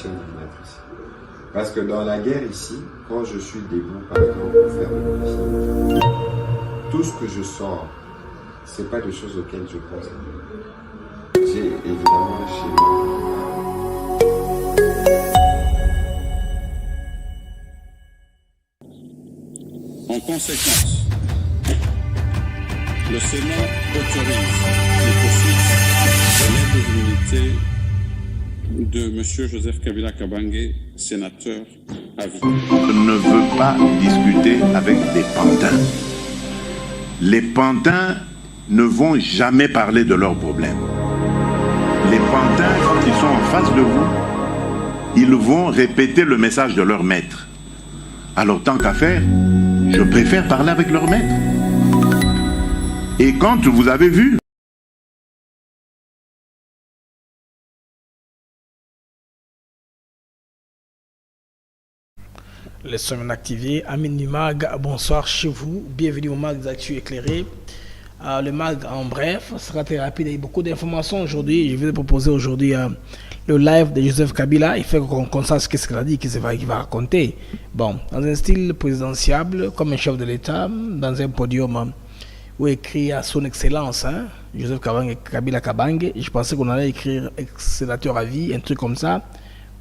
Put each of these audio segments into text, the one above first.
position dominatrice. Parce que dans la guerre ici, quand je suis debout, par exemple, pour faire le briefing, tout ce que je sors, c'est pas des choses auxquelles je pense. J'ai évidemment chez moi. En conséquence, le Sénat autorise les poursuites de l'aide de l'immunité de M. Joseph Kabila Kabange, sénateur à vie. Je ne veux pas discuter avec des pantins. Les pantins ne vont jamais parler de leurs problèmes. Les pantins, quand ils sont en face de vous, ils vont répéter le message de leur maître. Alors tant qu'à faire, je préfère parler avec leur maître. Et quand vous avez vu, les semaines activées, Amine du MAG, bonsoir chez vous, bienvenue au MAG des Actus éclairés. Le MAG en bref sera très rapide, il y a beaucoup d'informations aujourd'hui. Je vais vous proposer aujourd'hui le live de Joseph Kabila. Il fait qu'on sache ce qu'il a dit, qu'il va raconter. Bon, dans un style présidentiable, comme un chef de l'État, dans un podium où écrit à son excellence, Joseph Kabila Kabange. Je pensais qu'on allait écrire sénateur à vie, un truc comme ça.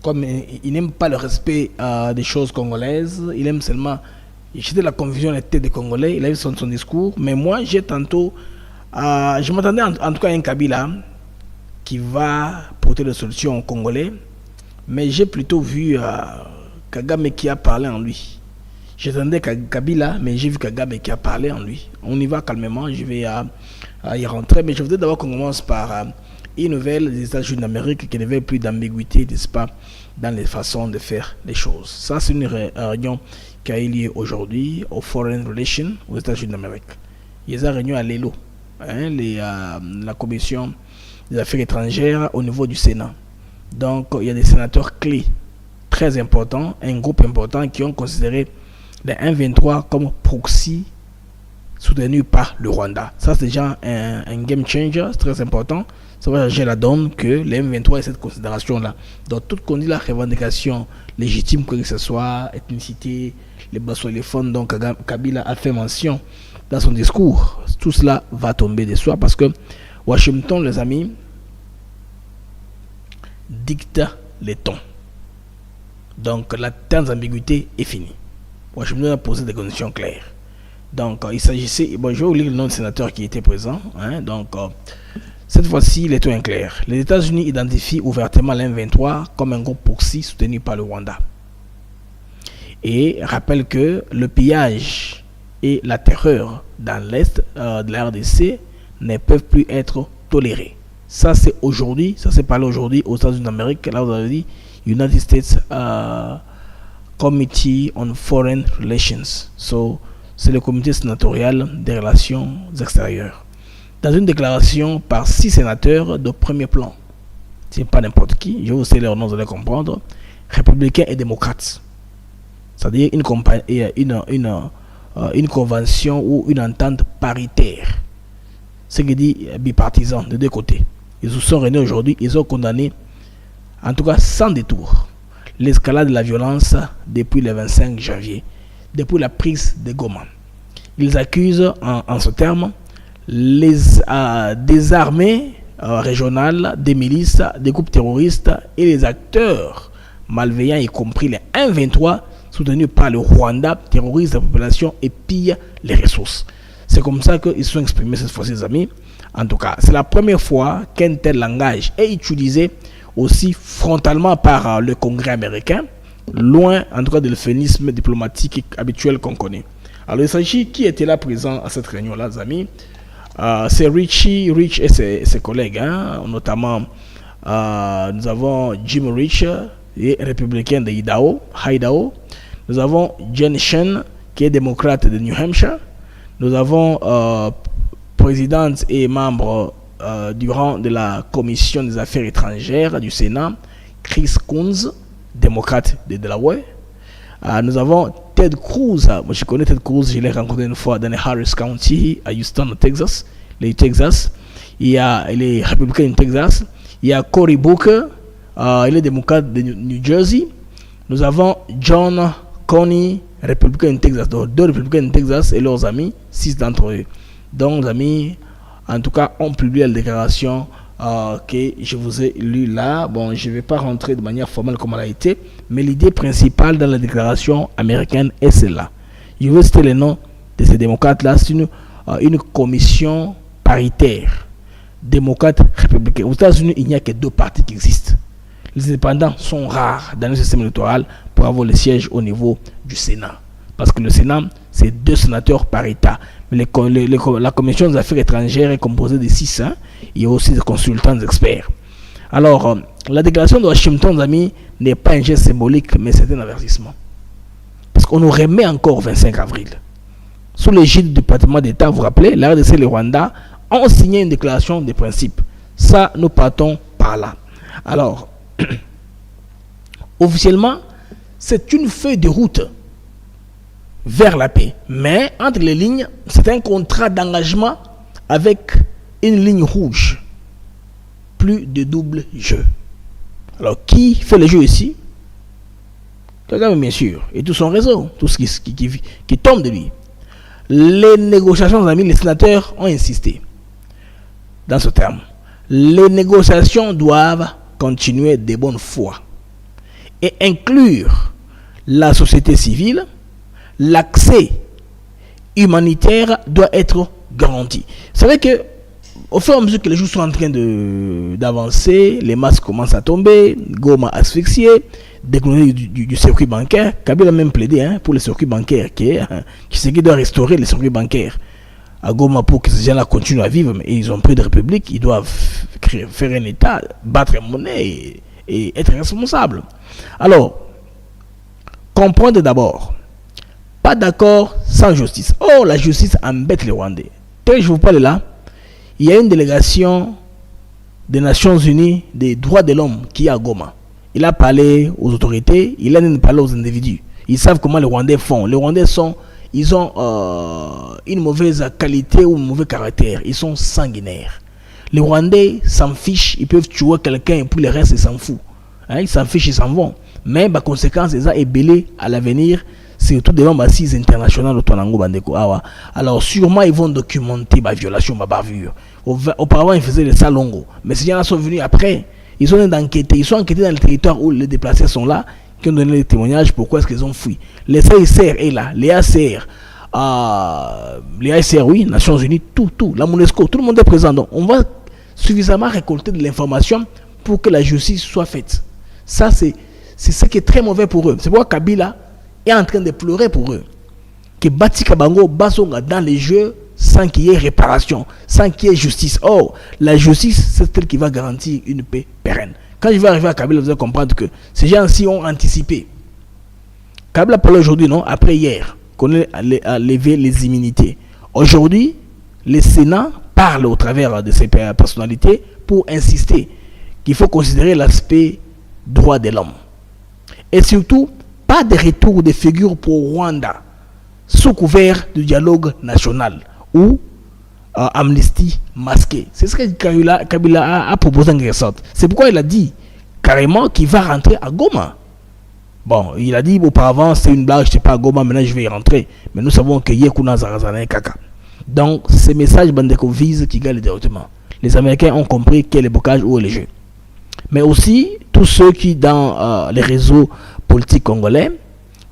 Comme il n'aime pas le respect des choses congolaises, il aime seulement jeter la confusion des têtes des Congolais. Il a eu son discours, mais moi j'ai tantôt, je m'attendais en tout cas à un Kabila qui va porter des solutions aux Congolais, mais j'ai plutôt vu Kagame qui a parlé en lui. J'attendais Kabila, mais j'ai vu Kagame qui a parlé en lui. On y va calmement, je vais y rentrer, mais je voudrais d'abord qu'on commence par une nouvelle des États-Unis d'Amérique qui ne veut plus d'ambiguïté, n'est-ce pas, dans les façons de faire les choses. Ça, c'est une réunion qui a eu lieu aujourd'hui au Foreign Relations aux États-Unis d'Amérique. Il y a une réunion à l'ELO, la Commission des Affaires étrangères au niveau du Sénat. Donc, il y a des sénateurs clés, très importants, un groupe important qui ont considéré les 1-23 comme proxy soutenu par le Rwanda. Ça, c'est déjà un game changer, c'est très important. Ça va changer la donne que les M23 et cette considération-là. Donc, tout qu'on dit la revendication légitime, que ce soit ethnicité, les bassoléphones, donc Kabila a fait mention dans son discours. Tout cela va tomber de soi parce que Washington, les amis, dicte les tons. Donc, la terme d'ambiguïté est finie. Washington a posé des conditions claires. Donc, il s'agissait... Bon, je vais vous lire le nom du sénateur qui était présent. Cette fois-ci, il est tout clair. Les États-Unis identifient ouvertement l'M23 comme un groupe proxy soutenu par le Rwanda. Et rappellent que le pillage et la terreur dans l'Est de la RDC ne peuvent plus être tolérés. Ça, c'est aujourd'hui, ça s'est parlé aujourd'hui aux États-Unis d'Amérique. Là, vous avez dit United States Committee on Foreign Relations. C'est le comité sénatorial des relations extérieures. Dans une déclaration par 6 sénateurs de premier plan, c'est pas n'importe qui, je vais vous citer leur nom, vous allez comprendre, républicains et démocrates. C'est-à-dire une convention ou une entente paritaire. Ce qui dit bipartisan de deux côtés. Ils se sont réunis aujourd'hui, ils ont condamné, en tout cas sans détour, l'escalade de la violence depuis le 25 janvier, depuis la prise de Goma. Ils accusent en ce terme des armées régionales, des milices, des groupes terroristes et les acteurs malveillants, y compris les 1-23 soutenus par le Rwanda, terrorisent la population et pillent les ressources. C'est comme ça qu'ils se sont exprimés cette fois-ci, les amis. En tout cas, c'est la première fois qu'un tel langage est utilisé aussi frontalement par le Congrès américain, loin en tout cas de l'euphémisme diplomatique habituel qu'on connaît. Alors il s'agit, qui était là présent à cette réunion-là, les amis? C'est Rich et ses collègues, notamment nous avons Jim Rich, républicain de Idaho. Nous avons Jen Shen, qui est démocrate de New Hampshire. Nous avons présidente et membre du rang de la Commission des Affaires étrangères du Sénat, Chris Coons, démocrate de Delaware. Nous avons Ted Cruz. Moi, je connais Ted Cruz, je l'ai rencontré une fois dans le Harris County, à Houston, au Texas. Il est républicain du Texas. Il y a Cory Booker, il est démocrate de New Jersey. Nous avons John Coney, républicain de Texas, donc 2 républicains de Texas et leurs amis, 6 d'entre eux. Donc, les amis, en tout cas, ont publié la déclaration que je vous ai lu là. Bon, je ne vais pas rentrer de manière formelle comme elle a été, mais l'idée principale dans la déclaration américaine est celle-là. Je veux citer les noms de ces démocrates-là. C'est une commission paritaire, démocrate, républicain. Aux États-Unis, il n'y a que 2 partis qui existent. Les indépendants sont rares dans le système électoral pour avoir le siège au niveau du Sénat. Parce que le Sénat, c'est 2 sénateurs par État. Mais la commission des affaires étrangères est composée de 6. Il y a aussi des consultants experts. Alors, la déclaration de Washington, amis, n'est pas un geste symbolique, mais c'est un avertissement. Parce qu'on nous remet encore 25 avril. Sous l'égide du département d'État, vous vous rappelez, la RDC et le Rwanda ont signé une déclaration de principe. Ça, nous partons par là. Alors, officiellement, c'est une feuille de route vers la paix. Mais entre les lignes, c'est un contrat d'engagement avec une ligne rouge. Plus de double jeu. Alors, qui fait le jeu ici? Kagame, bien sûr, et tout son réseau, tout ce qui tombe de lui. Les négociations, amis, les sénateurs ont insisté dans ce terme. Les négociations doivent continuer de bonne foi et inclure la société civile. L'accès humanitaire doit être garanti. Vous savez que au fur et à mesure que les jours sont en train d'avancer, les masques commencent à tomber, Goma asphyxié, décloisonner du circuit bancaire. Kabila a même plaidé pour le circuit bancaire qui doit restaurer le circuit bancaire à Goma pour que ces gens-là continuent à vivre. Mais ils ont pris de république, ils doivent faire un État, battre une monnaie et être responsables. Alors, comprendre d'abord, pas d'accord sans justice. Oh, la justice embête les Rwandais. Tel que je vous parle là, il y a une délégation des Nations Unies des droits de l'homme qui est à Goma. Il a parlé aux autorités, il a parlé aux individus. Ils savent comment les Rwandais font. Les Rwandais ils ont une mauvaise qualité ou un mauvais caractère. Ils sont sanguinaires. Les Rwandais s'en fichent, ils peuvent tuer quelqu'un et puis le reste, ils s'en foutent. Ils s'en fichent, ils s'en vont. Mais par conséquent, ils ont ébellé à l'avenir. Surtout devant les assises internationales de Tonango Bandeko Awa. Alors sûrement ils vont documenter ma violation, ma bavure. Auparavant ils faisaient les salongos. Mais ces gens-là sont venus après. Ils ont enquêté. Ils sont enquêtés dans le territoire où les déplacés sont là, qui ont donné les témoignages, pourquoi est-ce qu'ils ont fui. Les CICR est là, les ACR, oui, Nations Unies, tout, la MONUSCO, tout le monde est présent. Donc on va suffisamment récolter de l'information pour que la justice soit faite. Ça c'est ce qui est très mauvais pour eux. C'est pourquoi Kabila est en train de pleurer pour eux. Que Bati Kabango basonga dans les jeux sans qu'il y ait réparation, sans qu'il y ait justice. Or, la justice, c'est elle qui va garantir une paix pérenne. Quand je vais arriver à Kabila, vous allez comprendre que ces gens-ci ont anticipé. Kabila parle aujourd'hui, non? Après hier, qu'on a levé les immunités. Aujourd'hui, le Sénat parle au travers de ces personnalités pour insister qu'il faut considérer l'aspect droit de l'homme. Et surtout, pas de retour de figure pour Rwanda sous couvert du dialogue national ou amnistie masquée. C'est ce que Kabila a proposé en quelque sorte. C'est pourquoi il a dit carrément qu'il va rentrer à Goma. Bon, il a dit auparavant c'est une blague, je ne sais pas à Goma, maintenant je vais y rentrer. Mais nous savons que Yekuna Zarazana et Kaka. Donc ces messages Bandeko visent qui gagnent directement. Les Américains ont compris quel est le blocage ou le jeu. Mais aussi tous ceux qui dans les réseaux politiques congolais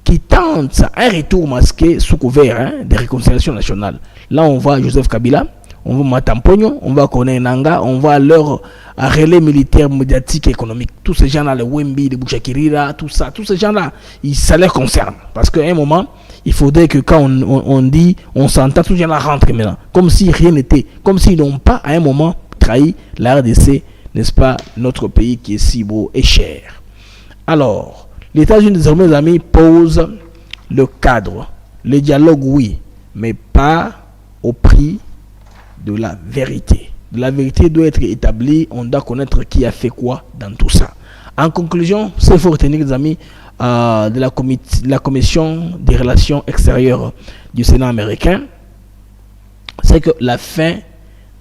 qui tentent un retour masqué sous couvert des réconciliations nationales. Là on voit Joseph Kabila, on voit Matampogno, on voit Kone Nanga, on voit leur relais militaire, médiatique et économique. Tous ces gens-là, les Wembi, les Bouchakirira, tout ça, tous ces gens-là, ça les concerne. Parce qu'à un moment, il faudrait que quand on dit, on s'entend, tous ces gens-là rentrent maintenant. Comme si rien n'était, comme s'ils n'ont pas à un moment trahi la RDC, n'est-ce pas, notre pays qui est si beau et cher. Alors, les États-Unis, désormais, les amis, posent le cadre. Le dialogue, oui, mais pas au prix de la vérité. La vérité doit être établie, on doit connaître qui a fait quoi dans tout ça. En conclusion, ce qu'il faut retenir, les amis, de la commission des relations extérieures du Sénat américain, c'est que la fin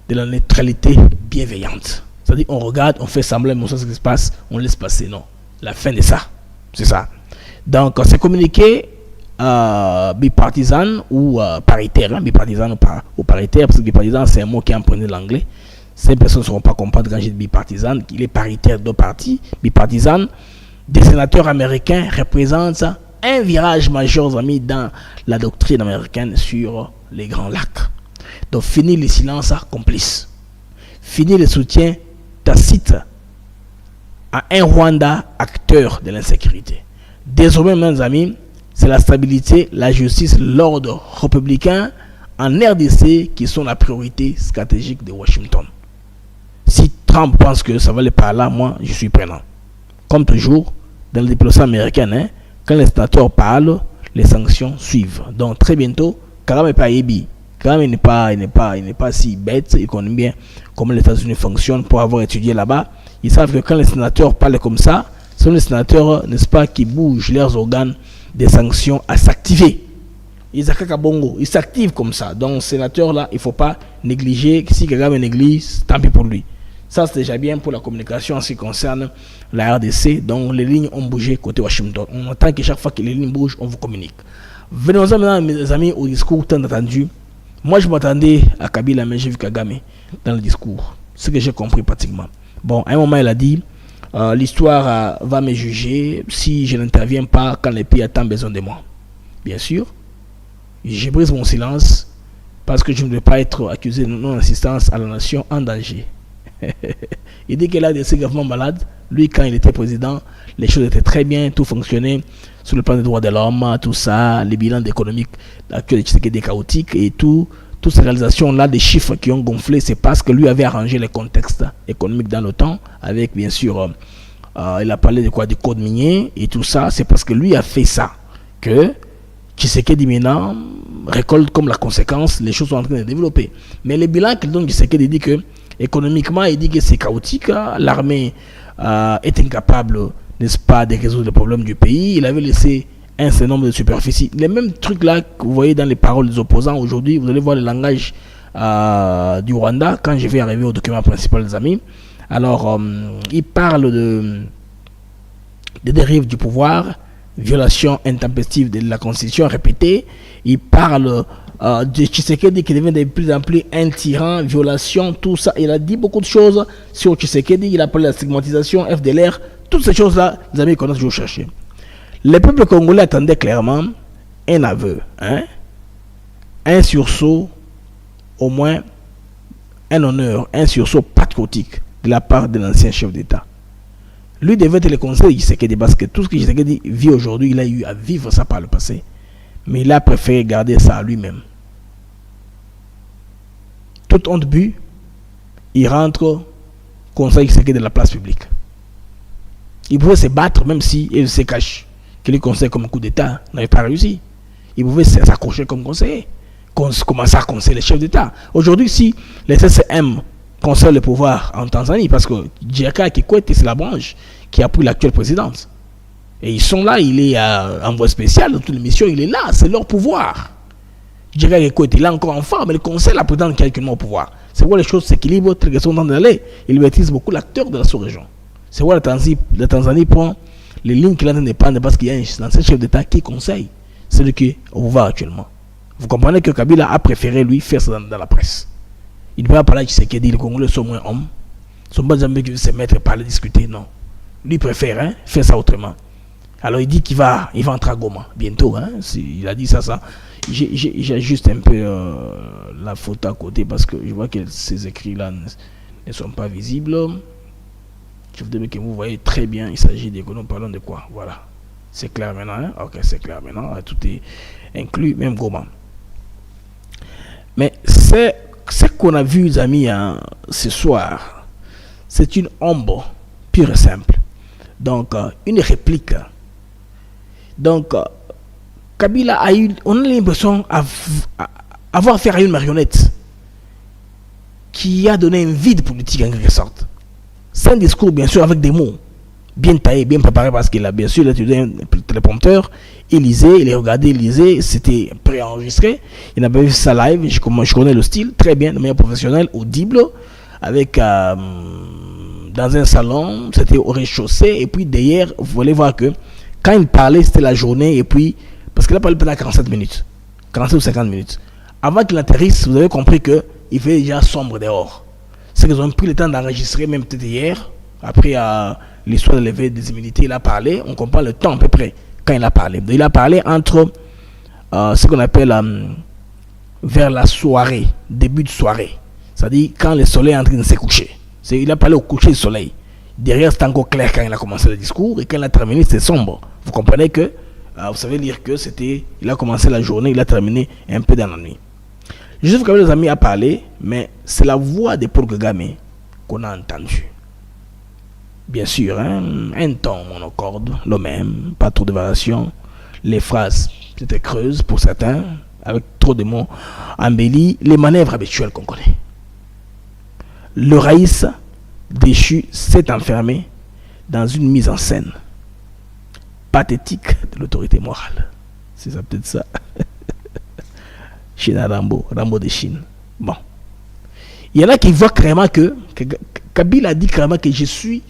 de la neutralité bienveillante. C'est-à-dire, on regarde, on fait semblant, mais on sait ce qui se passe, on laisse passer. Non. La fin de ça. C'est ça. Donc, c'est communiqué bipartisan ou paritaire. Hein, bipartisan ou paritaire, parce que bipartisan, c'est un mot qui est emprunté de l'anglais. Ces personnes ne sauront pas comprendre quand je dis bipartisan, qu'il est paritaire de partis. Bipartisan, des sénateurs américains représentent un virage majeur, amis, dans la doctrine américaine sur les Grands Lacs. Donc, fini le silence complice. Fini le soutien tacite à un Rwanda acteur de l'insécurité. Désormais, mes amis, c'est la stabilité, la justice, l'ordre républicain en RDC qui sont la priorité stratégique de Washington. Si Trump pense que ça va aller par là, moi, je suis prenant. Comme toujours, dans le diplomatie américaine, hein, quand les sénateurs parlent, les sanctions suivent. Donc, très bientôt, Kagame n'est pas ébi. Kagame il n'est pas si bête. Il connaît bien comment les États-Unis fonctionnent pour avoir étudié là-bas. Ils savent que quand les sénateurs parlent comme ça, ce sont les sénateurs, n'est-ce pas, qui bougent leurs organes des sanctions à s'activer. Ils s'activent comme ça. Donc, sénateur là, il ne faut pas négliger. Si Kagame néglige, tant pis pour lui. Ça, c'est déjà bien pour la communication en ce qui concerne la RDC. Donc, les lignes ont bougé côté Washington. On entend que chaque fois que les lignes bougent, on vous communique. Venons-en maintenant, mes amis, au discours tant attendu. Moi, je m'attendais à Kabila, mais j'ai vu Kagame dans le discours. Ce que j'ai compris pratiquement. Bon, à un moment, il a dit l'histoire va me juger si je n'interviens pas quand le pays a tant besoin de moi. Bien sûr, j'ai brisé mon silence parce que je ne veux pas être accusé de non-assistance à la nation en danger. Il dit qu'il a des gravement malades. Lui, quand il était président, les choses étaient très bien, tout fonctionnait sur le plan des droits de l'homme, tout ça, les bilans économiques actuels étaient chaotiques et toutes ces réalisations-là, des chiffres qui ont gonflé, c'est parce que lui avait arrangé les contextes économiques dans le temps, avec bien sûr, il a parlé de quoi, du code minier et tout ça, c'est parce que lui a fait ça, que Tshisekedi maintenant récolte comme la conséquence, les choses sont en train de développer. Mais les bilans qu'il donne, Tshisekedi dit que économiquement, il dit que c'est chaotique, l'armée est incapable, n'est-ce pas, de résoudre les problèmes du pays. Il avait laissé un certain nombre de superficies. Les mêmes trucs là que vous voyez dans les paroles des opposants aujourd'hui, vous allez voir le langage du Rwanda quand je vais arriver au document principal des amis. Alors, il parle de dérives du pouvoir, violation intempestive de la constitution répétée. Il parle de Tshisekedi qui devient de plus en plus un tyran, violation, tout ça. Il a dit beaucoup de choses sur Tshisekedi. Il a parlé de la stigmatisation, FDLR, toutes ces choses-là, les amis, qu'on a toujours cherché. Le peuple congolais attendait clairement un aveu, hein? Un sursaut, au moins un honneur, un sursaut patriotique de la part de l'ancien chef d'État. Lui devait être le conseil de Tshisekedi parce que tout ce que Tshisekedi vit aujourd'hui, il a eu à vivre ça par le passé. Mais il a préféré garder ça à lui-même. Toute honte but, il rentre conseil Tshisekedi de la place publique. Il pouvait se battre même si il se cache. Que le conseil comme coup d'État n'avait pas réussi. Il pouvait s'accrocher comme conseiller. Commencer à conseiller les chefs d'État. Aujourd'hui, si les CCM conseillent le pouvoir en Tanzanie, parce que Djaka Kikwete, c'est la branche qui a pris l'actuelle présidence. Et ils sont là, il est envoyé spécial dans toutes les missions, il est là, c'est leur pouvoir. Djaka Kikwete, il est encore en forme, mais le conseil la présidente qui a actuellement au pouvoir. C'est où les choses s'équilibrent, très bien, sont en train d'aller. Il maîtrise beaucoup l'acteur de la sous-région. C'est où la Tanzanie prend les lignes qui l'en dépendent parce qu'il y a un ancien chef d'État qui conseille celui qui est au pouvoir actuellement. Vous comprenez que Kabila a préféré lui faire ça dans la presse. Il ne peut pas parler de Tshisekedi, les Congolais sont moins hommes. Ils ne sont pas des amis qui veulent se mettre, parler, discuter, non. Lui préfère faire ça autrement. Alors il dit qu'il va entrer à Goma bientôt. Hein, il a dit ça. J'ajuste un peu la photo à côté parce que je vois que ces écrits-là ne sont pas visibles. Je vous dis que vous voyez très bien, il s'agit de nous parlons de quoi. Voilà. C'est clair maintenant. Hein? Ok, c'est clair maintenant. Tout est inclus, même Goma. Mais ce qu'on a vu, les amis, ce soir, c'est une ombre pure et simple. Donc, une réplique. Donc, Kabila on a l'impression d'avoir affaire à une marionnette qui a donné un vide politique en quelque sorte. C'est un discours, bien sûr, avec des mots bien taillés, bien préparés, parce qu'il a bien sûr étudié un téléprompteur. Il lisait, il regardait, il lisait, c'était préenregistré. Il n'a pas vu ça live. Je connais le style très bien, de manière professionnelle, audible, avec dans un salon, c'était au rez-de-chaussée, et puis derrière, vous allez voir que quand il parlait, c'était la journée, et puis, parce qu'il a parlé pendant 47 minutes, 47 ou 50 minutes. Avant qu'il atterrisse, vous avez compris qu'il fait déjà sombre dehors. C'est qu'ils ont pris le temps d'enregistrer, même peut-être hier, après l'histoire de l'éveil des immunités, il a parlé, on comprend le temps à peu près, quand il a parlé. Donc, il a parlé entre ce qu'on appelle vers la soirée, début de soirée. C'est-à-dire quand le soleil est en train de se coucher. Il a parlé au coucher du soleil. Derrière, c'est encore clair quand il a commencé le discours, et quand il a terminé, c'est sombre. Vous comprenez que, vous savez lire que il a commencé la journée, il a terminé un peu dans la nuit. Joseph Kabila, les amis, a parlé, mais c'est la voix de Paul Kagame qu'on a entendue. Bien sûr, un ton monocorde, le même, pas trop de variations. Les phrases, c'était creuses pour certains, avec trop de mots embellis, les manœuvres habituelles qu'on connaît. Le raïs déchu s'est enfermé dans une mise en scène pathétique de l'autorité morale. C'est ça, peut-être ça. Chine à Rambo de Chine. Bon. Il y en a qui voient carrément que Kabila a dit carrément que je suis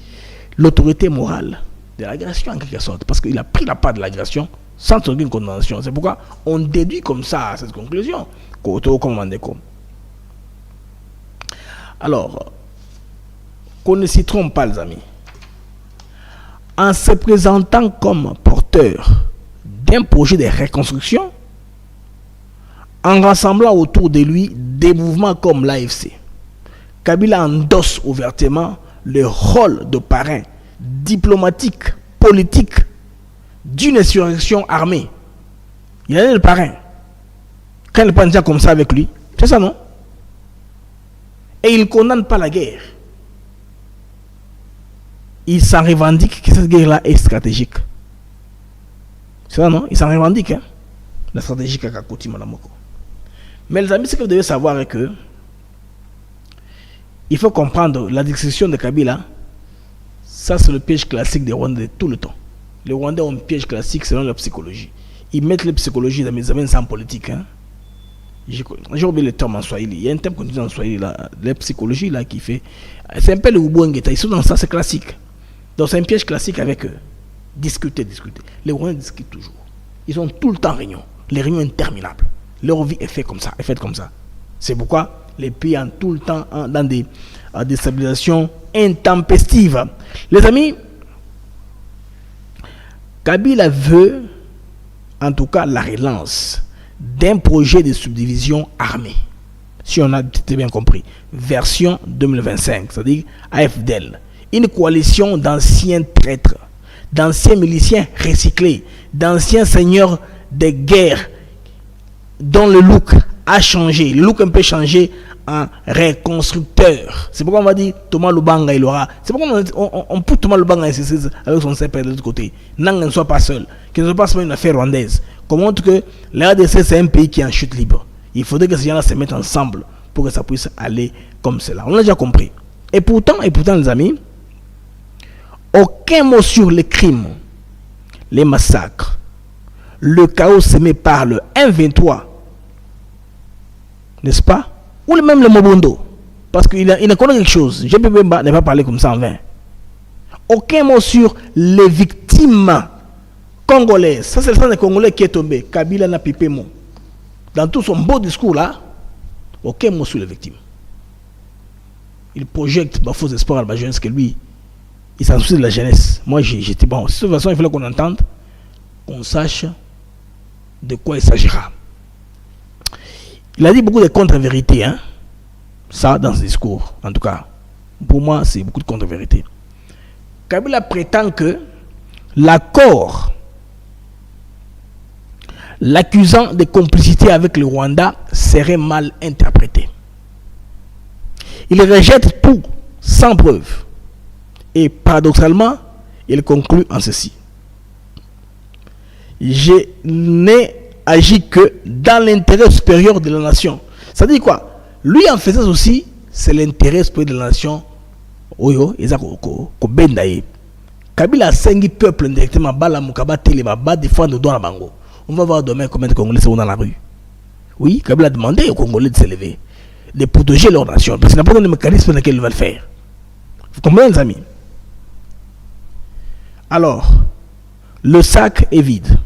l'autorité morale de l'agression en quelque sorte, parce qu'il a pris la part de l'agression sans aucune condamnation. C'est pourquoi on déduit comme ça cette conclusion. Alors, qu'on ne s'y trompe pas, les amis. En se présentant comme porteur d'un projet de reconstruction, en rassemblant autour de lui des mouvements comme l'AFC, Kabila endosse ouvertement le rôle de parrain diplomatique, politique d'une insurrection armée. Il est le parrain. Quand il pense comme ça avec lui, c'est ça, non? Et il ne condamne pas la guerre. Il s'en revendique que cette guerre-là est stratégique. C'est ça, non? Il s'en revendique, la stratégie Kakakoti Malamoko. Mais les amis, ce que vous devez savoir est que il faut comprendre la discussion de Kabila. Ça, c'est le piège classique des Rwandais de tout le temps. Les Rwandais ont un piège classique selon leur psychologie. Ils mettent la psychologie dans mes amis sans politique. J'ai oublié le terme en Swahili. Il y a un terme qu'on dit en Swahili, là, la psychologie là, qui fait. C'est un peu le Ubouangeta. Ils sont dans ça, c'est classique. Donc c'est un piège classique avec eux. Discuter. Les Rwandais discutent toujours. Ils ont tout le temps réunion. Les réunions interminables. Leur vie est faite comme ça. C'est pourquoi les pays ont tout le temps dans des déstabilisations intempestives. Les amis, Kabila veut en tout cas la relance d'un projet de subdivision armée. Si on a bien compris. Version 2025, c'est-à-dire AFDL. Une coalition d'anciens traîtres, d'anciens miliciens recyclés, d'anciens seigneurs de guerre dont le look a changé. Le look un peu changé en reconstructeur. C'est pourquoi on va dire Thomas Lubanga il aura. C'est pourquoi on peut Thomas Lubanga insister avec son CP de l'autre côté. Nang ne soit pas seul. Qu'il ne soit pas seulement une affaire rwandaise. Qu'on montre que la RDC c'est un pays qui est en chute libre. Il faudrait que ces gens-là se mettent ensemble pour que ça puisse aller comme cela. On l'a déjà compris. Et pourtant les amis, aucun mot sur les crimes, les massacres, le chaos semé par le M23, n'est-ce pas? Ou même le Mobondo, parce qu'il ne connaît quelque chose. Je ne peux pas parler comme ça en vain. Aucun mot sur les victimes congolaises. Ça, c'est le sang des Congolais qui est tombé. Kabila n'a pipé mot. Dans tout son beau discours là, aucun mot sur les victimes. Il projette ma faux espoir à la jeunesse que lui, il s'en soucie de la jeunesse. Moi, j'étais bon. De toute façon, il fallait qu'on entende, qu'on sache de quoi il s'agira. Il a dit beaucoup de contre-vérités, ça dans ce discours. En tout cas, pour moi, c'est beaucoup de contre-vérités. Kabila prétend que l'accord l'accusant de complicité avec le Rwanda serait mal interprété. Il rejette tout sans preuve. Et paradoxalement, il conclut en ceci. Je n'ai agi que dans l'intérêt supérieur de la nation. Ça dit quoi? Lui, en faisant aussi, c'est l'intérêt supérieur de la nation. Oyo, Bendaye. Kabila a 5 peuples indirectement, Bala Mukaba Telema, Ba défendre dans la Bango. On va voir demain combien de Congolais sont dans la rue. Oui, Kabila a demandé aux Congolais de s'élever, de protéger leur nation. Parce qu'il n'a pas de mécanisme dans lequel ils vont le faire. Vous comprenez, les amis? Alors, le sac est vide,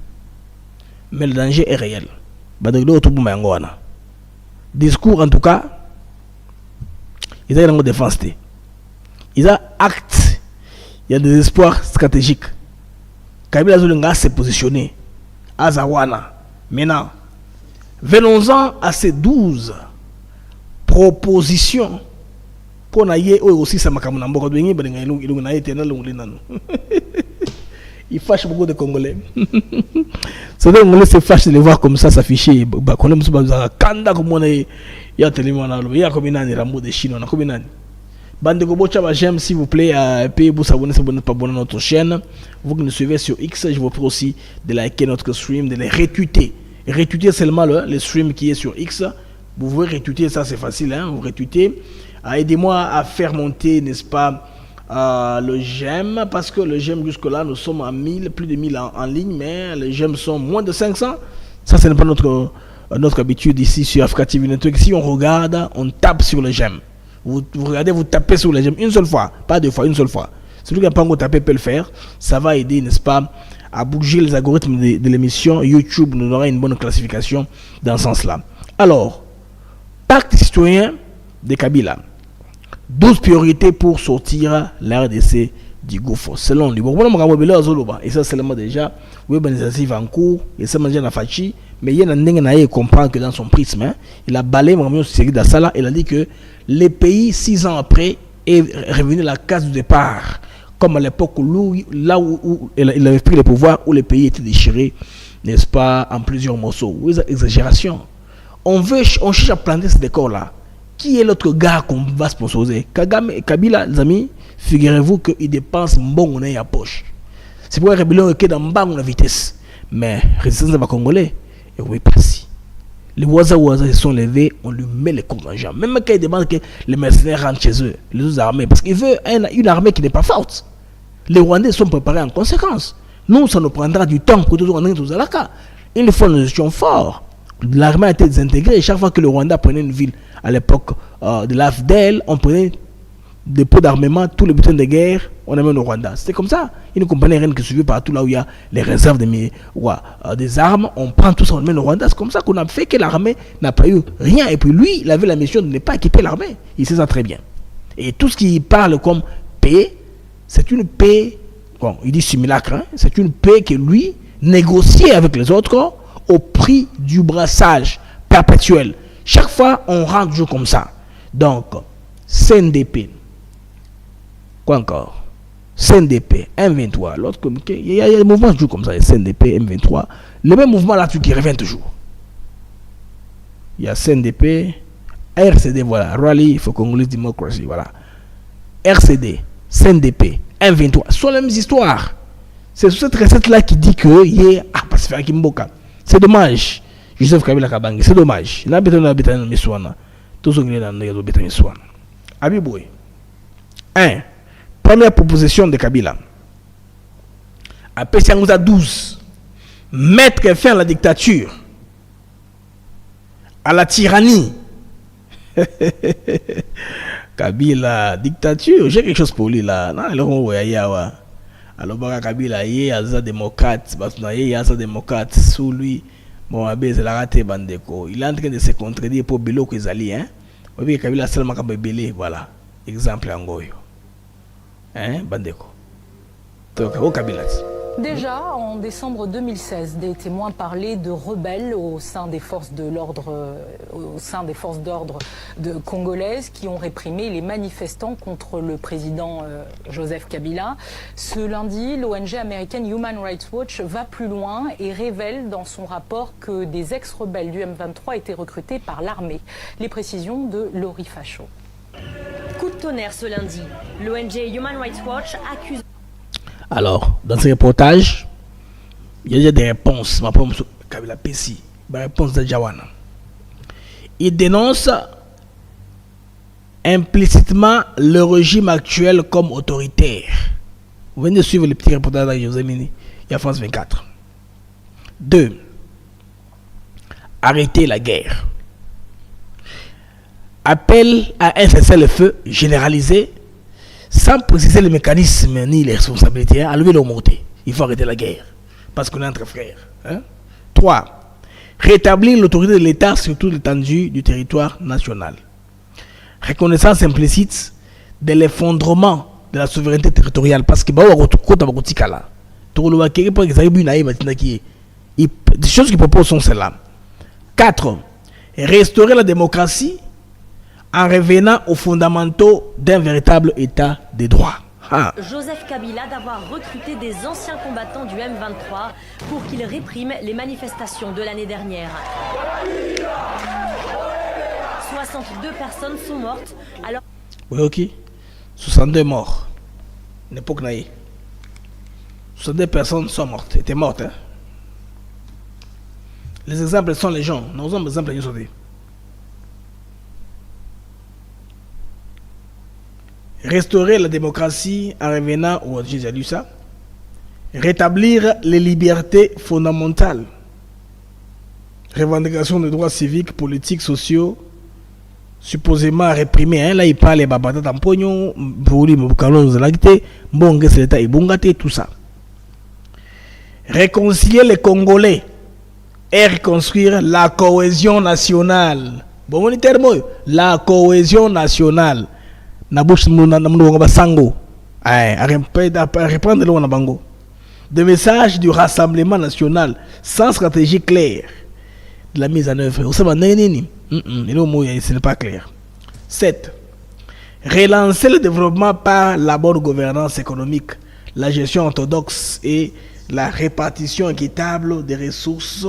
mais le danger est réel. Discours, en tout cas, ils ont une défense. Ils ont acte. Il y a des espoirs stratégiques. Kabila Zulunga s'est positionné à Zawana. Maintenant, venons-en à ces 12 propositions qu'on a eu aussi. Il fâche beaucoup de Congolais. C'est vrai, Congolais se fâche de les voir comme ça s'afficher. Il y a tellement de Chine. Bandeko Bocha, j'aime s'il vous plaît, payez vous s'abonner, pas abonner à notre chaîne. Vous qui nous suivez sur X, je vous prie aussi de liker notre stream, de les retweeter. Retweeter seulement le stream qui est sur X. Vous pouvez retweeter, ça c'est facile, hein, vous retweetez. Aidez-moi à faire monter, n'est-ce pas, le j'aime, parce que le j'aime jusque-là, nous sommes à 1000, plus de 1000 en ligne, mais les j'aime sont moins de 500. Ça, ce n'est pas notre habitude ici sur Africa TV Network. Si on regarde, on tape sur le j'aime. Vous regardez, vous tapez sur les j'aime une seule fois, pas deux fois, une seule fois. Celui qui n'a pas encore tapé peut le faire. Ça va aider, n'est-ce pas, à bouger les algorithmes de l'émission. YouTube nous aura une bonne classification dans ce sens-là. Alors, pacte citoyen de Kabila. 12 priorités pour sortir la RDC du gouffre. Selon lui. Et ça, c'est le déjà. Oui, ben, en cours. Et ça, c'est Fachi. Mais il y a un comprend que dans son prisme, hein, il a balayé Mamio Série d'Assala. Il a dit que les pays, 6 ans après, est revenu à la case du départ. Comme à l'époque là où il avait pris le pouvoir, où les pays étaient déchirés, n'est-ce pas, en plusieurs morceaux. Oui, exagération. On cherche à planter ce décor-là. Qui est l'autre gars qu'on va sponsoriser? Kagame et Kabila, les amis, figurez-vous qu'il dépense bon on est à poche. C'est pour la rébellion qui est dans la vitesse. Mais résistance de Congolais, et oui, pas si. Les Waza se sont levés, on lui met les comptes en jambe. Même quand il demande que les mercenaires rentrent chez eux, les autres armées, parce qu'il veut une armée qui n'est pas forte. Les Rwandais sont préparés en conséquence. Nous, ça nous prendra du temps pour toujours rentrer tous à la cas. Une fois, nous étions forts. L'armée a été désintégrée. Chaque fois que le Rwanda prenait une ville, à l'époque de l'AFDEL, on prenait des pots d'armement, tous les butins de guerre, on amène au Rwanda. C'était comme ça. Une compagnie aérienne qui suivait partout là où il y a les réserves des armes, on prend tout ça, on amène au Rwanda. C'est comme ça qu'on a fait que l'armée n'a pas eu rien. Et puis lui, il avait la mission de ne pas équiper l'armée. Il sait ça très bien. Et tout ce qui parle comme paix, c'est une paix, bon, il dit simulacre, hein, c'est une paix que lui négociait avec les autres au prix du brassage perpétuel. Chaque fois, on rentre toujours comme ça. Donc, CNDP. Quoi encore? CNDP, M23. L'autre communiqué, il y a des mouvements toujours comme ça. CNDP, M23. Le même mouvement là, qui revient toujours. Il y a CNDP, RCD, voilà. Rally for Congolese Democracy, voilà. RCD, CNDP, M23. Ce sont les mêmes histoires. C'est sur cette recette-là qui dit que il y a Pacifique Kimboka. C'est dommage. Joseph Kabila Kabange, c'est dommage. Il a besoin de Miswana. Tout ce qui est dans le besoin de Miswana. Abiboué. 1. Première proposition de Kabila. Après Siangouza 12. Mettre fin à la dictature. À la tyrannie. Kabila, dictature. J'ai quelque chose pour lui là. Non, alors, Kabila, il y a des démocrates. Il y a des démocrates sous lui. Bon, c'est la raté Bandeko. Il est en train de se contredire pour Bélo Kezali, hein. Oui, Kabila seulement comme Bélé, voilà. Exemple en Goyo. Hein, Bandeko. Donc, au Kabila. Déjà, en décembre 2016, des témoins parlaient de rebelles au sein des forces de l'ordre, congolaises qui ont réprimé les manifestants contre le président Joseph Kabila. Ce lundi, l'ONG américaine Human Rights Watch va plus loin et révèle dans son rapport que des ex-rebelles du M23 étaient recrutés par l'armée. Les précisions de Laurie Fachot. Coup de tonnerre ce lundi. L'ONG Human Rights Watch accuse... Alors, dans ce reportage, il y a des réponses. Ma propre Kabila Pessi, la réponse de Jawana. Il dénonce implicitement le régime actuel comme autoritaire. Vous venez de suivre le petit reportage de José Mini, il y a France 24. 2. Arrêter la guerre. Appel à un cessez-le-feu généralisé. sans préciser les mécanismes ni les responsabilités, à lever leur montée. Il faut arrêter la guerre, parce qu'on est entre frères. 3. Rétablir l'autorité de l'État sur toute l'étendue du territoire national. Reconnaissance implicite de l'effondrement de la souveraineté territoriale, parce que les choses qu'ils proposent sont celles-là. 4. Restaurer la démocratie en revenant aux fondamentaux d'un véritable état de droit. Joseph Kabila d'avoir recruté des anciens combattants du M23 pour qu'ils répriment les manifestations de l'année dernière. 62 personnes sont mortes alors... Oui, ok. 62 morts. L'époque naïe. 62 personnes sont mortes. Étaient mortes. Hein? Les exemples sont les gens. Nous avons des exemples. Restaurer la démocratie en revenant au... J'ai lu ça. Rétablir les libertés fondamentales. Revendication de droits civiques, politiques, sociaux, supposément réprimés. Hein? Là, il parle de Babata Tampogno, Bouli, Moukalon, Zalagte, Mbongue, Seleta et Bungate, tout ça. Réconcilier les Congolais et reconstruire la cohésion nationale. Bon, la cohésion nationale. Des messages du rassemblement national sans stratégie claire de la mise en œuvre. Ce n'est pas clair. 7. Relancer le développement par la bonne gouvernance économique, la gestion orthodoxe et la répartition équitable des ressources,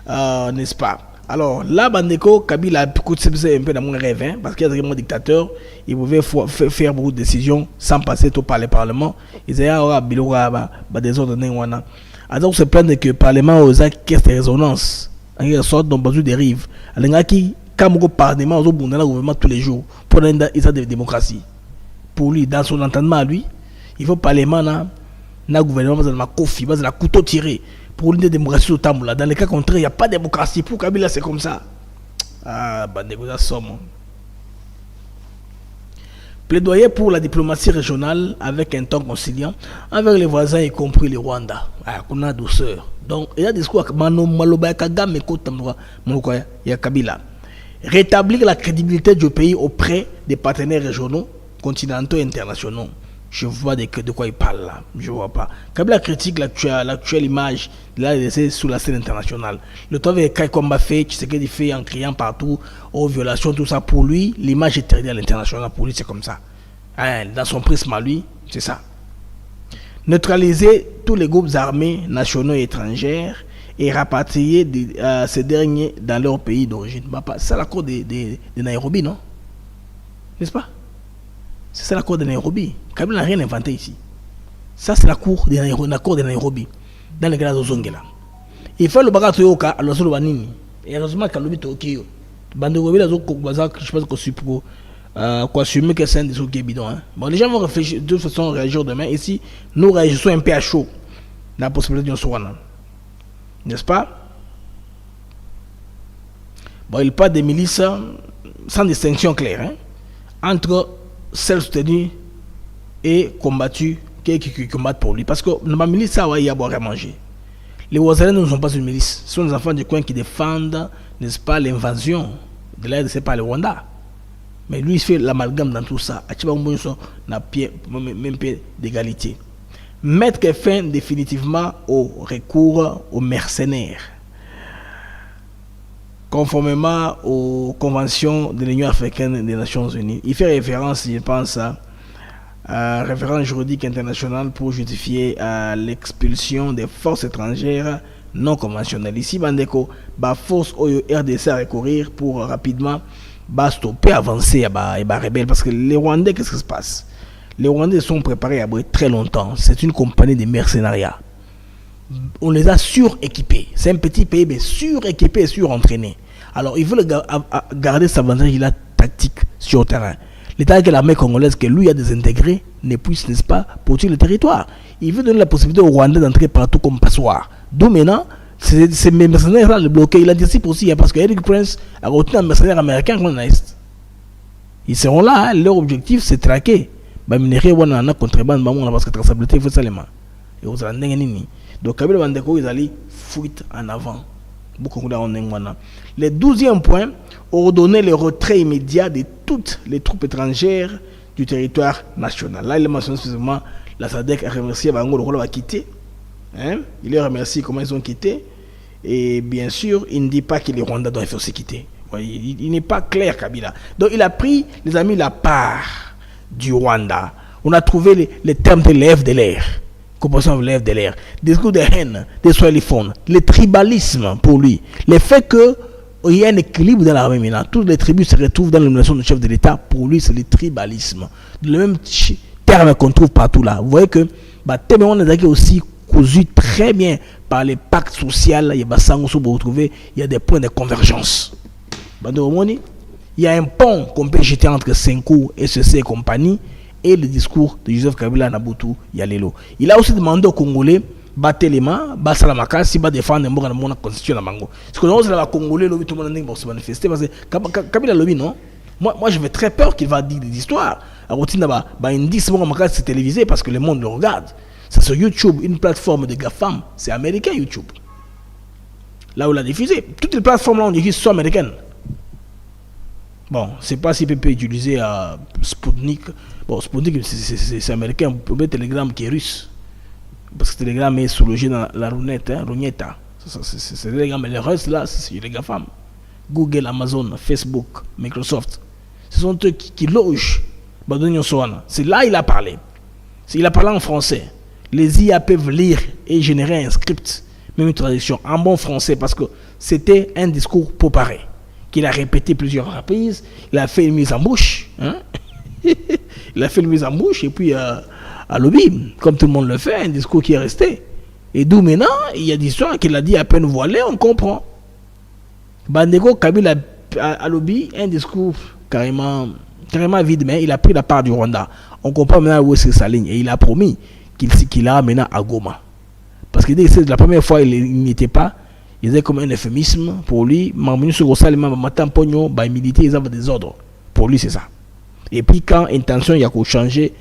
n'est-ce pas? Alors là, Bandeko, Kabila a un peu dans mon rêve, hein, parce qu'il y a vraiment dictateur, il pouvait faire beaucoup de décisions sans passer tout par le Parlement. Ils avaient des ordres. Alors, on se plaint que le Parlement aux caisse de résonance, en sorte dont besoin dérive. Alors, quand on Parlement, on a le gouvernement tous les jours pour une démocratie. Pour lui, dans son entendement à lui, il faut Parlement, le gouvernement, dans la kofi, dans la couteau tiré. Pour une démocratie au Tamboula. Dans le cas contraire, il n'y a pas de démocratie. Pour Kabila, c'est comme ça. Plaidoyer pour la diplomatie régionale avec un ton conciliant avec les voisins, y compris le Rwanda. On a douceur. Donc, il y a des discours Kabila. Rétablir la crédibilité du pays auprès des partenaires régionaux, continentaux et internationaux. Je vois de quoi il parle là. Je vois pas. Kabila critique l'actuelle image de l'ADC sur la scène internationale. Le temps avec Kai Komba fait, tu sais qu'il fait en criant partout, aux violations, tout ça. Pour lui, l'image est terminée à l'international. Pour lui, c'est comme ça. Dans son prisme à lui, c'est ça. Neutraliser tous les groupes armés nationaux et étrangers et rapatrier ces derniers dans leur pays d'origine. C'est l'accord de Nairobi, non? N'est-ce pas? C'est ça l'accord de Nairobi. Kabila n'a rien inventé ici. Ça, c'est l'accord de Nairobi. Dans le cas de Zongela. Il faut le bagage Toyoka à l'osolo banini. Et heureusement qu'à l'obit Tokyo. Banderobi, je pense que c'est pour assumer que c'est un des qui est bidon. Bon, les gens vont réfléchir, de toute façon, réagir demain. Ici, nous réagissons un peu à chaud. Dans la possibilité d'un soir. N'est-ce pas? Bon, il parle des milices sans distinction claire. Hein, entre celles soutenues et combattues qui combattent pour lui. Parce que dans ma milice, il y a à boire et à manger. Les Ouazalais ne sont pas une milice. Ce sont des enfants du coin qui défendent, n'est-ce pas, l'invasion de l'aide, c'est pas le Rwanda. Mais lui, il fait l'amalgame dans tout ça. Même pied d'égalité. Mettre fin définitivement au recours aux mercenaires. Conformément aux conventions de l'Union africaine des Nations Unies. Il fait référence, je pense, à référence juridique internationale pour justifier l'expulsion des forces étrangères non conventionnelles. Ici, Bandeko, force au RDC à recourir pour rapidement stopper, avancer et rebelles. Parce que les Rwandais, qu'est-ce qui se passe? Les Rwandais sont préparés à brûler très longtemps. C'est une compagnie de mercenariats. On les a suréquipés. C'est un petit pays, mais suréquipé et surentraîné. Alors, ils veulent garder cet avantage-là tactique sur le terrain. L'État que l'armée congolaise, que lui a désintégré, ne puisse, n'est-ce pas, poursuivre le territoire. Il veut donner la possibilité aux Rwandais d'entrer partout comme passoire. D'où maintenant, ces mercenaires-là le bloquer. Il anticipe aussi, parce que Eric Prince a retenu un mercenaire américain qu'on a. Ils seront là, leur objectif c'est traquer. ba minerie wana na contrebande ba mona parce que traçabilité il faut seulement et aux ndenge nini donc Kabila bandeko ils allaient fuite en avant beaucoup de wana. Le 12e point, ordonner le retrait immédiat de toutes les troupes étrangères du territoire national. Là, il mentionne spécifiquement la SADC a remercié Bango, le rôle va quitter. Hein? Il les remercie comment ils ont quitté. Et bien sûr, il ne dit pas que les Rwandais doivent aussi quitter. Il n'est pas clair, Kabila. Donc, il a pris, les amis, la part du Rwanda. On a trouvé les termes de l'EF de l'air. Composition de l'EF de l'air. Discours de haine, des swahiliphones, le tribalisme pour lui. Le fait que il y a un équilibre dans l'armée maintenant. Toutes les tribus se retrouvent dans la nomination du chef de l'État. Pour lui, c'est le tribalisme. Le même terme qu'on trouve partout là. Vous voyez que on est aussi cousu très bien par les pactes sociaux. Il y a des points de convergence. Il y a un pont qu'on peut jeter entre Senkou, SEC et compagnie et le discours de Joseph Kabila Nabutu Yalelo. Il a aussi demandé aux Congolais Batelema, Basalamaka, si ba défendre la constitution na mango. Parce que nous, les Congolais, tout le monde va se manifester. Parce que Kabila Lobi, non? Moi, j'avais très peur qu'il va dire des histoires. À routine, c'est télévisé parce que le monde le regarde. C'est sur YouTube, une plateforme de GAFAM. C'est américain, YouTube. Là où il a diffusé. Toutes les plateformes là, on diffuse sont américaines. Bon, je ne sais pas si peut utiliser Sputnik. Bon, Sputnik, c'est américain. On peut mettre Telegram qui est russe. Parce que Telegram est sous le jeu dans la roulette, hein, Rognetta. C'est Telegram, mais le reste là, c'est les GAFAM. Google, Amazon, Facebook, Microsoft. Ce sont eux qui logent Badonio Soana. C'est là qu'il a parlé. Il a parlé en français. Les IA peuvent lire et générer un script, même une traduction en bon français, parce que c'était un discours préparé, qu'il a répété plusieurs reprises. Il a fait une mise en bouche. Hein? Il a fait une mise en bouche et puis à lobby, comme tout le monde le fait, un discours qui est resté. Et d'où maintenant, il y a des histoires qu'il a dit à peine voilé, on comprend. Bandeko Kabila à lobby, un discours carrément vide, mais il a pris la part du Rwanda. On comprend maintenant où c'est sa ligne. Et il a promis qu'il a maintenant à Goma. Parce que c'est la première fois il n'y était pas. Il était comme un euphémisme pour lui. Militaire, ils avaient des ordres. Pour lui, c'est ça. Et puis quand intention, il y a qu'à changer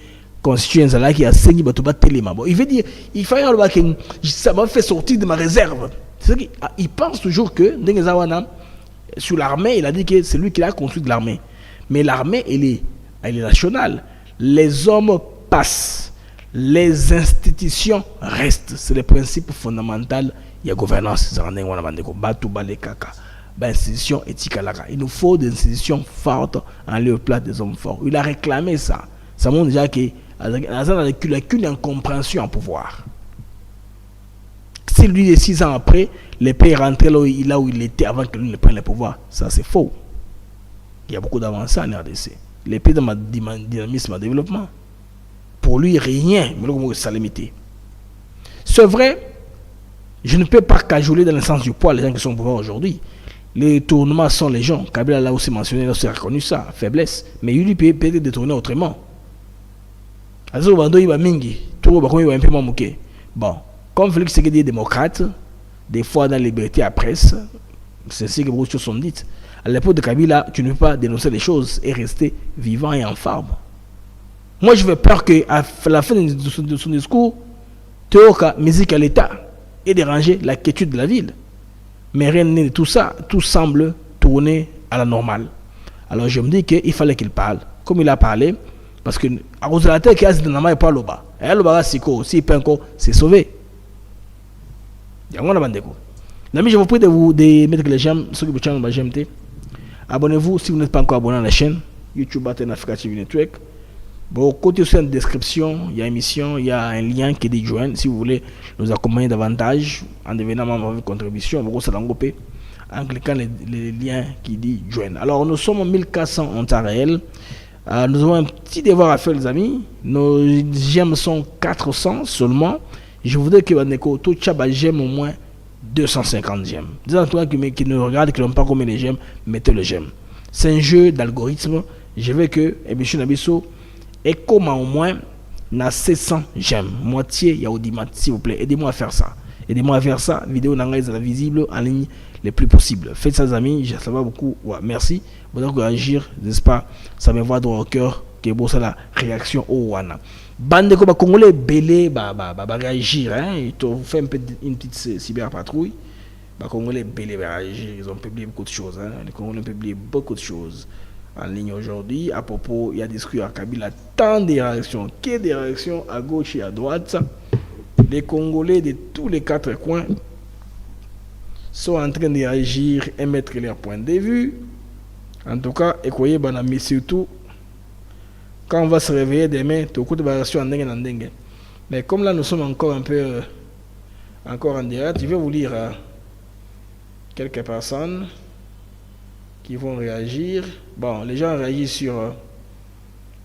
constitution là qui a saigné Téléma. Bon, il veut dire, il fallait que ça m'a fait sortir de ma réserve. Il pense toujours que sur l'armée, il a dit que c'est lui qui a construit de l'armée. Mais l'armée, elle est nationale. Les hommes passent. Les institutions restent. C'est le principe fondamental. Il y a gouvernance. Institution éthique. Il nous faut des institutions fortes en lieu plat des hommes forts. Il a réclamé ça. Ça montre déjà qu'il n'a qu'une incompréhension en pouvoir. Si lui, 6 ans après, les pays rentrés là où il était avant que lui ne prenne le pouvoir, ça c'est faux. Il y a beaucoup d'avancées en RDC. Les pays dans le dynamisme et développement. Pour lui, rien. C'est vrai, je ne peux pas cajoler dans le sens du poids les gens qui sont au pouvoir aujourd'hui. Les tournements sont les gens. Kabila l'a aussi mentionné, il a aussi reconnu ça, faiblesse. Mais lui peut être détourné autrement. Bon, comme Félix Tshisekedi est démocrate, des fois dans la liberté à presse, c'est ce que beaucoup de choses sont dites. À l'époque de Kabila, tu ne peux pas dénoncer les choses et rester vivant et en forme. Moi, je veux peur qu'à la fin de son discours, Théoka, musique à l'État, ait dérangé la quiétude de la ville. Mais rien de tout ça, tout semble tourner à la normale. Alors je me dis qu'il fallait qu'il parle, comme il a parlé, parce que à cause de la tête qu'il y a dans la main, il n'y a pas le bas. Et le bas, s'il peut encore, c'est sauvé. L'ami, je vous prie de mettre les j'aime, ceux qui vous channel, j'aime. Abonnez-vous si vous n'êtes pas encore abonné à la chaîne YouTube Africa TV Network. Bon, côté aussi en description, il y a une émission, il y a un lien qui dit joindre. Si vous voulez nous accompagner davantage en devenant membre avec contribution, vous allez en cliquant les liens qui dit joindre. Alors, nous sommes en 1400 en temps réel. Nous avons un petit devoir à faire, les amis. Nos j'aime sont 400 seulement. Je voudrais que Bandeko, tout chaba j'aime au moins 250 j'aime. Dis-toi qui nous regardent, qui n'ont pas combien de j'aime, mettez le j'aime. C'est un jeu d'algorithme. Je veux que Ebichu Nabiso et comme au moins na 700 j'aime, moitié il y a audimat, s'il vous plaît, aidez-moi à faire ça. Aidez-moi à faire ça. Vidéo nanga est visible en ligne le plus possible. Faites ça, amis, ça va beaucoup. Ouais, merci. Vous devez réagir, n'est-ce pas? Ça me va droit au cœur. que bon ça la réaction au wana bande ko ba congolais belé ba réagir hein ils ont fait un peu une petite cyberpatrouille ba congolais belé ba réagir ils ont publié beaucoup de choses hein les congolais ont publié beaucoup de choses en ligne aujourd'hui à propos il y a discuté à Kabila tant de réactions que des réactions à gauche et à droite. Les Congolais de tous les quatre coins sont en train de réagir et mettre leur point de vue. En tout cas, écoutez, mais surtout, quand on va se réveiller demain, tout le coup de variation en dengue. Mais comme là, nous sommes encore un peu encore en direct, je vais vous lire quelques personnes qui vont réagir. Bon, les gens réagissent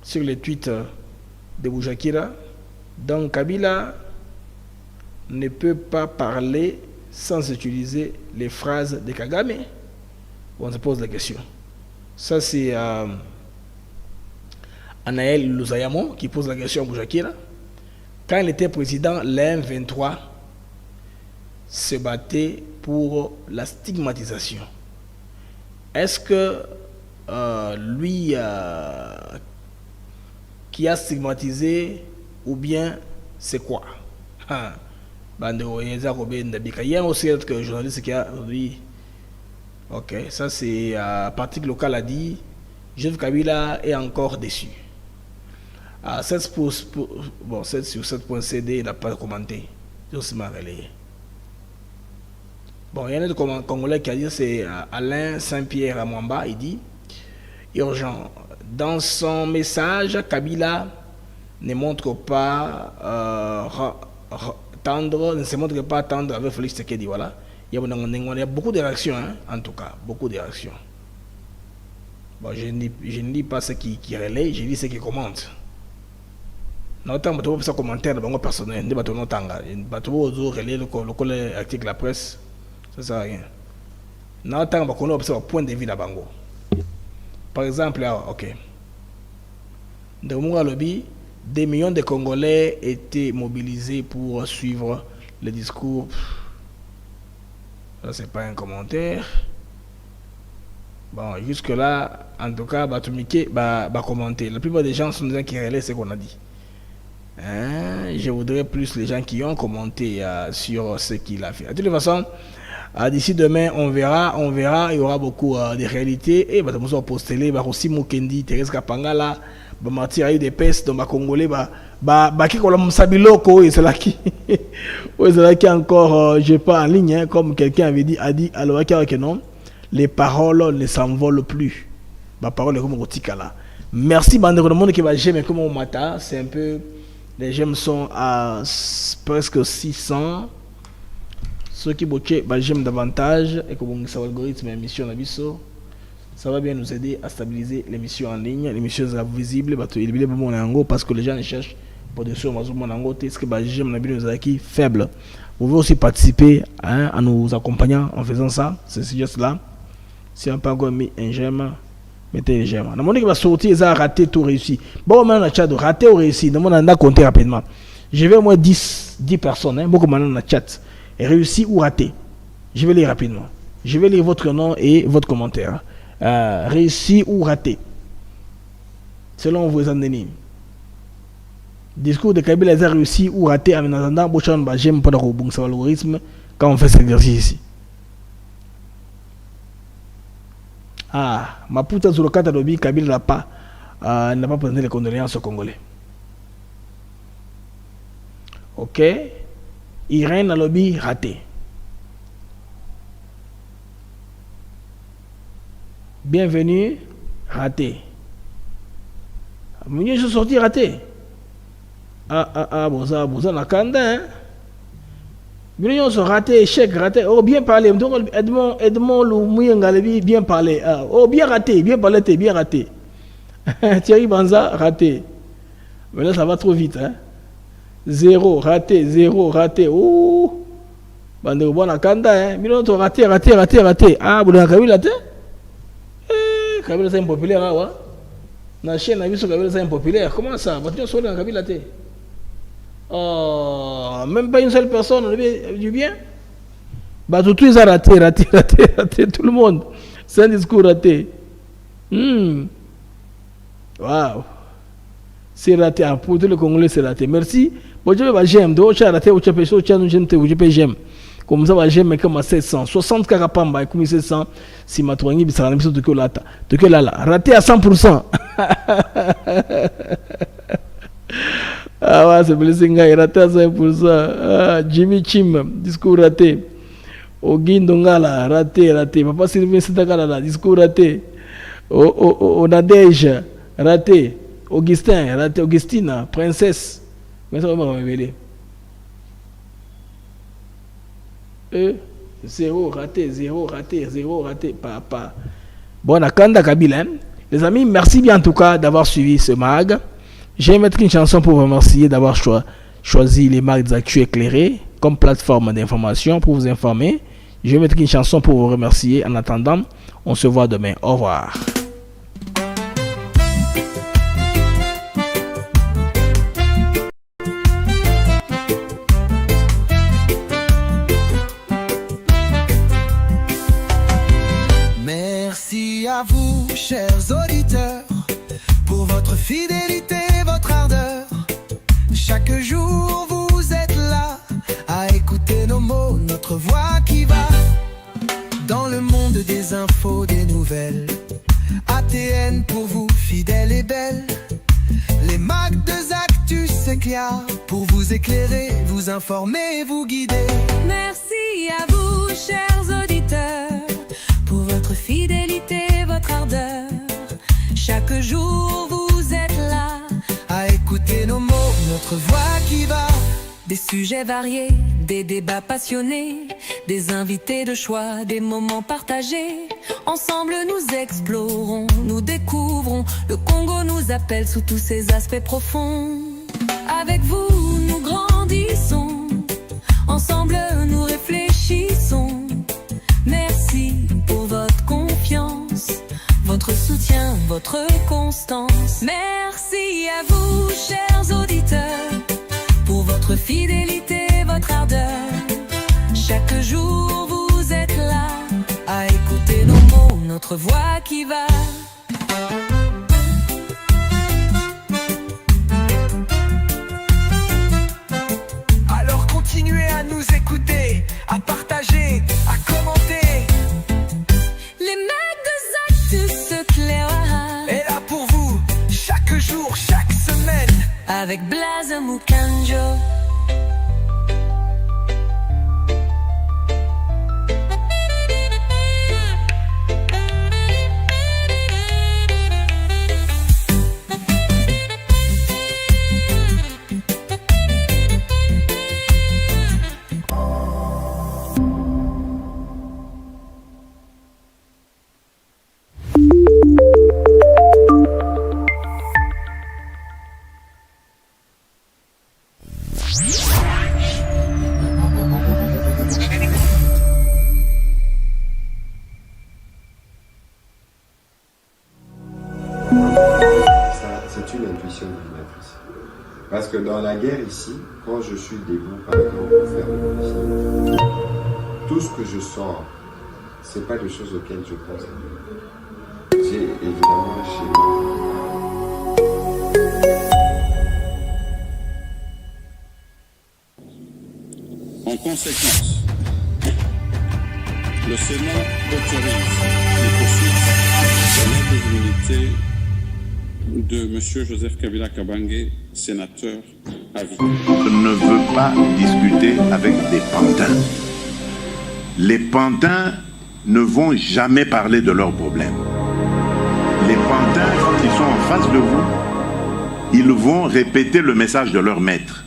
sur les tweets de Boujakira. Donc, Kabila ne peut pas parler sans utiliser les phrases de Kagame. On se pose la question. Ça, c'est Anaël Louzayamo qui pose la question à Boujakira. Quand il était président, l'M23 se battait pour la stigmatisation. Est-ce que lui qui a stigmatisé ou bien c'est quoi? Il y a aussi un journaliste qui a dit ok, ça c'est parti local a dit Joseph Kabila est encore déçu. 7 sur 7.cd il n'a pas commenté. J'ai aussi m'a relayé. Bon, il y a un autre Congolais qui a dit c'est Alain Saint-Pierre à Mwamba, il dit urgent. Dans son message, Kabila ne montre pas ne se montre pas tendre avec Félix Tshisekedi. Voilà. Il y a beaucoup de réactions, hein, en tout cas, beaucoup de réactions. Bon, je ne lis pas ce qui relaie, je lis ce qui commente. Notamment, tu peux faire commentaire de mon personnel, ne pas ton tanga, tu peux relayer le article de la presse, ça sert à rien. Notamment, on peut faire point de vue de Bango. Par exemple, ok. De Moura Lobby, des millions de Congolais étaient mobilisés pour suivre le discours. Ça, c'est pas un commentaire. Bon, jusque-là, en tout cas, Batumike va commenter. La plupart des gens sont des gens qui relaient ce qu'on a dit. Hein? Je voudrais plus les gens qui ont commenté sur ce qu'il a fait. De toute façon, d'ici demain, on verra. Il y aura beaucoup de réalités. Et nous allons poster aussi Mukendi, Thérèse Kapangala. Martyr a eu des pestes dans ma Congolais qui comme Sabiloko et c'est là qui encore j'ai pas en ligne hein, comme quelqu'un avait dit alors que non les paroles ne s'envolent plus ma parole est comme Otikala. Merci bande de monde qui va j'aime comme au matin c'est un peu les j'aime sont à presque 600 ceux qui boquent j'aime davantage et comme ça algorithme émission na biso. Ça va bien nous aider à stabiliser l'émission en ligne. L'émission est visible, parce que les gens cherchent pour des choses. Est-ce que j'aime la qui faible. Vous pouvez aussi participer hein, en nous accompagnant en faisant ça. C'est juste là. Si on n'a pas encore mis un j'aime, mettez un j'aime. Dans mon équipe va sortir, ils ont raté tout réussi. Bon, on a chat de raté ou réussi. Dans mon on a compté rapidement. Je vais au moins 10 personnes. Hein, beaucoup maintenant dans le chat. Réussi ou raté. Je vais lire rapidement. Je vais lire votre nom et votre commentaire. Réussi ou raté selon vos analyses. Discours de Kabila est réussi ou raté en attendant j'aime pas l'algorithme quand on fait cet exercice ici. Ma puta sur le cadre de Kabila n'a pas présenté les condoléances aux Congolais. Ok, Irène a lobby raté. Bienvenue, raté. Je suis sorti raté. Bon, ça, la canda, hein. Bienvenue, sont raté, échec, raté. Oh, bien parlé. Edmond Loumouye bien parlé. Oh, bien raté, bien parlé, bien raté. Thierry Banza, raté. Mais là, ça va trop vite, hein. 0, raté, 0, raté. Oh, bande bon, la canda, hein. Bienvenue, sont raté. Vous l'avez vu, raté? Kabila c'est impopulaire là, ouais. La chaîne a vu ce Kabila c'est impopulaire. Comment ça? Maintenant sur le Kabila t'es. Oh, même pas une seule personne, on a du bien. Bah tout ils ont raté, tout le monde. C'est un discours raté. Waouh. C'est raté. Ah, pour tous les Congolais, c'est raté. Merci. Bon, je vais j'aime. Donc, j'ai raté, j'aime. Comme ça, j'aime comme à 700. 60 carapamba, comme 700. Si ma tournée, ça va être que là. Raté à 100%. Ah ouais, c'est blessing, raté à 100%. Ah, Jimmy Chim, discours raté. Ogin Dongala, raté. Papa Sylvain Sitakala, discours raté. Nadège, raté. Augustin, raté. Augustina, princesse. Mais ça va me révéler. Zéro raté. Papa. Bon, Akanda Kabila. Les amis, merci bien en tout cas d'avoir suivi ce mag. Je vais mettre une chanson pour vous remercier d'avoir choisi les mags d'actu éclairés comme plateforme d'information pour vous informer. Je vais mettre une chanson pour vous remercier. En attendant, on se voit demain. Au revoir. Merci à vous, chers auditeurs, pour votre fidélité, votre ardeur. Chaque jour, vous êtes là à écouter nos mots, notre voix qui va dans le monde des infos, des nouvelles. ATN pour vous, fidèle et belle. Les mags de Actus s'éclairent pour vous éclairer, vous informer, vous guider. Merci à vous, chers auditeurs, pour votre fidélité, votre ardeur. Chaque jour, vous êtes là à écouter nos mots, notre voix qui va. Des sujets variés, des débats passionnés, des invités de choix, des moments partagés. Ensemble nous explorons, nous découvrons. Le Congo nous appelle sous tous ses aspects profonds. Avec vous nous grandissons, ensemble nous réfléchissons. Merci pour votre confiance, votre soutien, votre constance. Merci à vous, chers auditeurs, pour votre fidélité, votre ardeur. Chaque jour vous êtes là à écouter nos mots, notre voix qui va. Alors continuez à nous écouter, à partager, à commenter. Les mags de Actus s'éclairent Et là pour vous, chaque jour, chaque semaine, avec Blaise Mukanjo. C'est une intuition divinatrice. Parce que dans la guerre ici, quand je suis debout, par exemple, pour faire le briefing, tout ce que je sors, c'est pas des choses auxquelles je pense. J'ai évidemment chez moi. En conséquence, le Sénat autorise les poursuites de l'indemnité de M. Joseph Kabila Kabange, sénateur à vie. Je ne veux pas discuter avec des pantins. Les pantins ne vont jamais parler de leurs problèmes. Les pantins, quand ils sont en face de vous, ils vont répéter le message de leur maître.